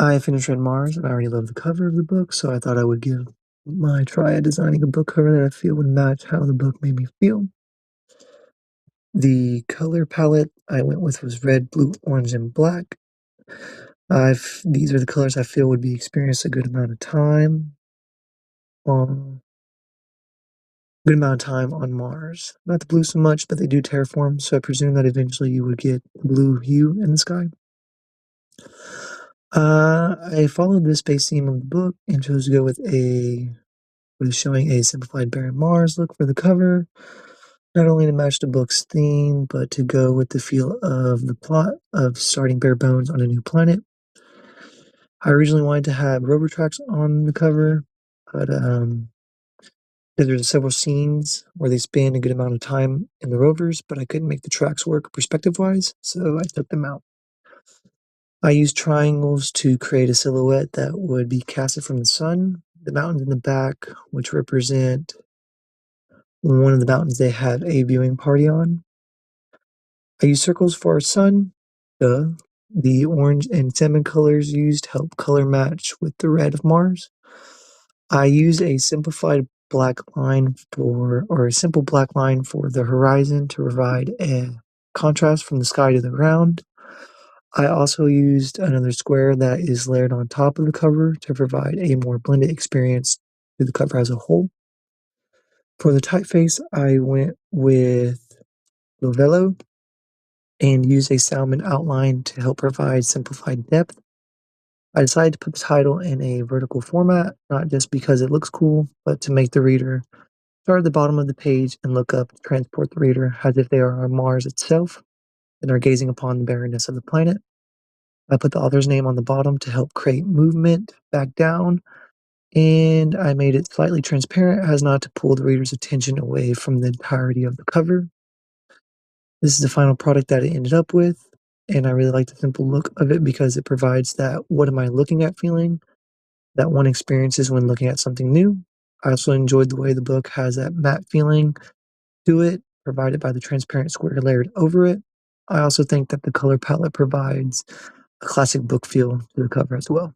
I finished read Mars, and I already love the cover of the book, so I thought I would give my try at designing a book cover that I feel would match how the book made me feel. The color palette I went with was red, blue, orange, and black. These are the colors I feel would be experienced a on good amount of time on Mars. Not the blue so much, but they do terraform, so I presume that eventually you would get the blue hue in the sky. I followed this base theme of the book and chose to go with showing a simplified barren Mars look for the cover, not only to match the book's theme, but to go with the feel of the plot of starting bare bones on a new planet. I originally wanted to have rover tracks on the cover, but there's several scenes where they spend a good amount of time in the rovers, but I couldn't make the tracks work perspective-wise, so I took them out. I used triangles to create a silhouette that would be casted from the sun, the mountains in the back, which represent one of the mountains they have a viewing party on. I used circles for our sun. The orange and salmon colors used help color match with the red of Mars. I used a simple black line for the horizon to provide a contrast from the sky to the ground. I also used another square that is layered on top of the cover to provide a more blended experience to the cover as a whole. For the typeface, I went with Lovello and used a salmon outline to help provide simplified depth. I decided to put the title in a vertical format, not just because it looks cool, but to make the reader start at the bottom of the page and look up to transport the reader as if they are on Mars itself and are gazing upon the barrenness of the planet. I put the author's name on the bottom to help create movement back down, and I made it slightly transparent as not to pull the reader's attention away from the entirety of the cover. This is the final product that I ended up with, and I really like the simple look of it because it provides that what am I looking at feeling that one experiences when looking at something new. I also enjoyed the way the book has that matte feeling to it, provided by the transparent square layered over it. I also think that the color palette provides a classic book feel to the cover as well.